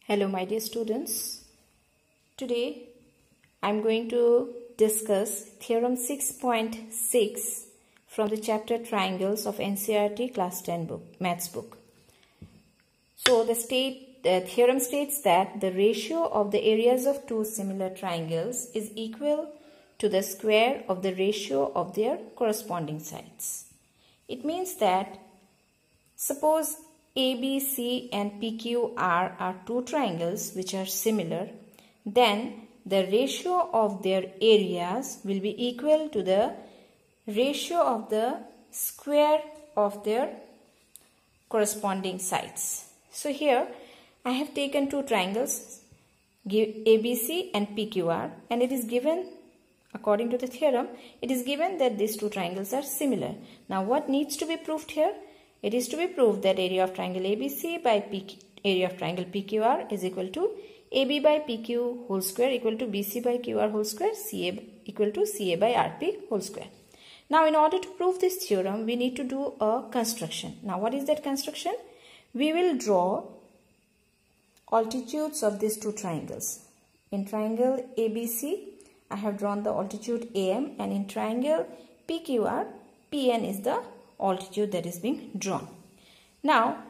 Hello my dear students. Today I am going to discuss theorem 6.6 from the chapter Triangles of NCERT class 10 book, maths book. So the theorem states that the ratio of the areas of two similar triangles is equal to the square of the ratio of their corresponding sides. It means that suppose ABC and PQR are two triangles which are similar, then the ratio of their areas will be equal to the ratio of the square of their corresponding sides. So here I have taken two triangles ABC and PQR, and it is given, according to the theorem, it is given that these two triangles are similar. Now what needs to be proved here? It is to be proved that area of triangle ABC by area of triangle PQR is equal to AB by PQ whole square equal to BC by QR whole square, CA equal to CA by RP whole square. Now in order to prove this theorem, we need to do a construction. Now what is that construction? We will draw altitudes of these two triangles. In triangle ABC, I have drawn the altitude AM, and in triangle PQR, PN is the altitude that is being drawn. Now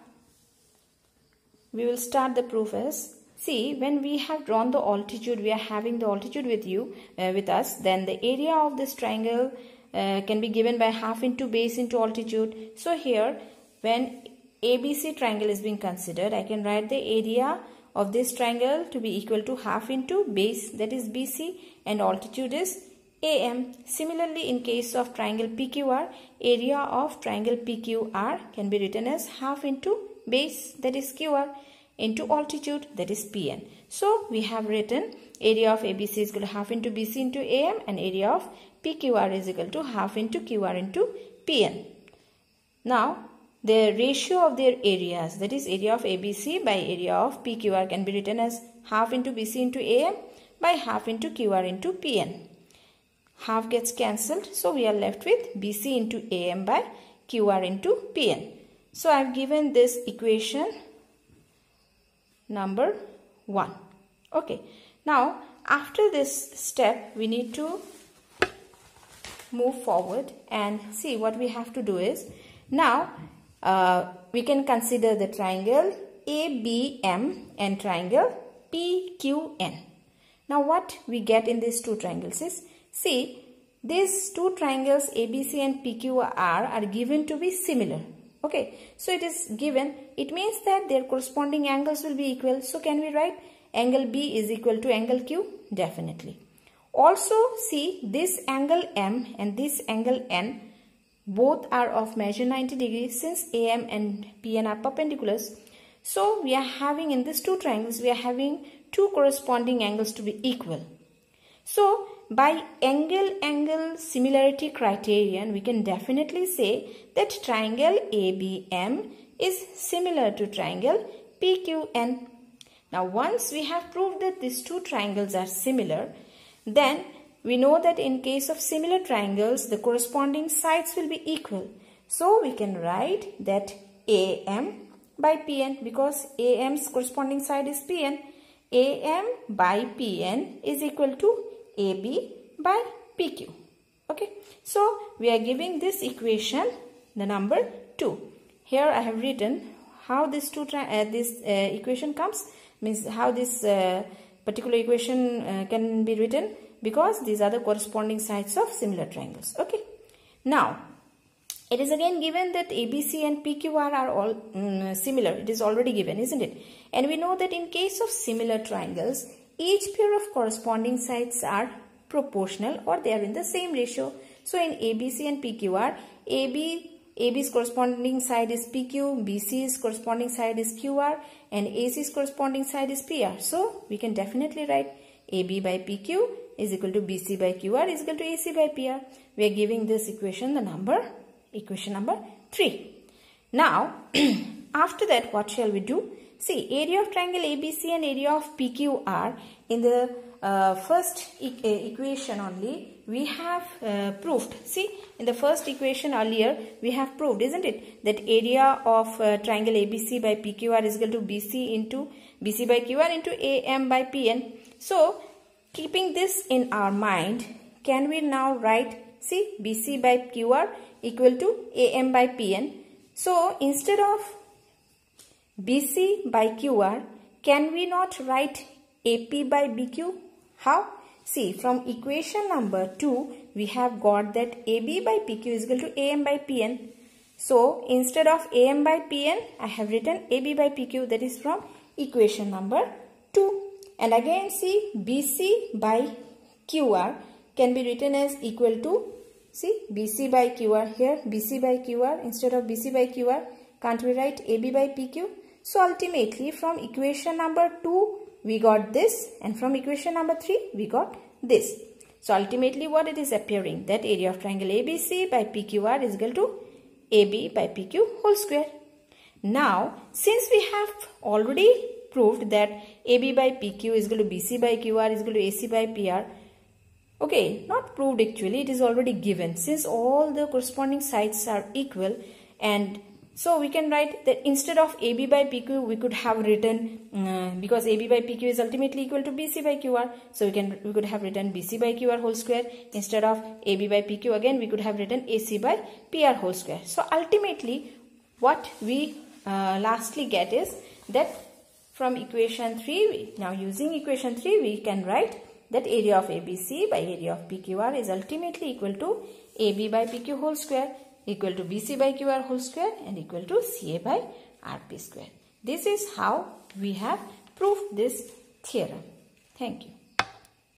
we will start the proof as, see, when we have drawn the altitude, we are having the altitude with us, then the area of this triangle can be given by half into base into altitude. So here when ABC triangle is being considered, I can write the area of this triangle to be equal to half into base, that is BC, and altitude is AM. Similarly, in case of triangle PQR, area of triangle PQR can be written as half into base, that is QR, into altitude, that is PN. So we have written area of ABC is equal to half into BC into AM, and area of PQR is equal to half into QR into PN. Now the ratio of their areas, that is area of ABC by area of PQR, can be written as half into BC into AM by half into QR into PN. Half gets cancelled, so we are left with BC into AM by QR into PN. So I have given this equation number 1. Okay. Now after this step, we need to move forward and see what we have to do is, now we can consider the triangle ABM and triangle PQN. Now what we get in these two triangles is, see, these two triangles ABC and PQR are given to be similar. Okay, so it is given, it means that their corresponding angles will be equal. So can we write angle B is equal to angle Q? Definitely. Also see, this angle M and this angle N, both are of measure 90 degrees since AM and PN are perpendiculars. So we are having in these two triangles, we are having two corresponding angles to be equal. So by angle similarity criterion, we can definitely say that triangle ABM is similar to triangle PQN. Now once we have proved that these two triangles are similar, then we know that in case of similar triangles, the corresponding sides will be equal. So we can write that AM by PN, because AM's corresponding side is PN. AM by PN is equal to AB by PQ. Okay. So we are giving this equation the number 2. Here I have written how this equation comes, means how this particular equation can be written, because these are the corresponding sides of similar triangles. Okay. Now it is again given that ABC and PQR are all similar. It is already given, isn't it? And we know that in case of similar triangles, each pair of corresponding sides are proportional, or they are in the same ratio. So in ABC and PQR, AB's corresponding side is PQ, BC's corresponding side is QR, and AC's corresponding side is PR. So we can definitely write AB by PQ is equal to BC by QR is equal to AC by PR. We are giving this equation the equation number 3. Now after that, what shall we do? See, area of triangle ABC and area of PQR in the first equation only, we have proved. See, in the first equation earlier, we have proved, isn't it, that area of triangle ABC by PQR is equal to BC by QR into AM by PN. So, keeping this in our mind, can we now write, see, BC by QR equal to AM by PN. So, instead of BC by QR, can we not write AP by BQ? How? See, from equation number 2, we have got that AB by PQ is equal to AM by PN. So, instead of AM by PN, I have written AB by PQ, that is from equation number 2. And again, see, BC by QR can be written as equal to, see, BC by QR here, BC by QR, instead of BC by QR, can't we write AB by PQ? So, ultimately, from equation number 2, we got this, and from equation number 3, we got this. So, ultimately, what it is appearing? That area of triangle ABC by PQR is equal to AB by PQ whole square. Now, since we have already proved that AB by PQ is equal to BC by QR is equal to AC by PR, okay, not proved actually, it is already given. Since all the corresponding sides are equal, and so we can write that instead of AB by PQ, we could have written, because AB by PQ is ultimately equal to BC by QR, so we could have written BC by QR whole square. Instead of AB by PQ, again we could have written AC by PR whole square. So ultimately, what we lastly get is that from equation 3, now using equation 3, we can write that area of ABC by area of PQR is ultimately equal to AB by PQ whole square, equal to BC by QR whole square, and equal to CA by RP square. This is how we have proved this theorem. Thank you.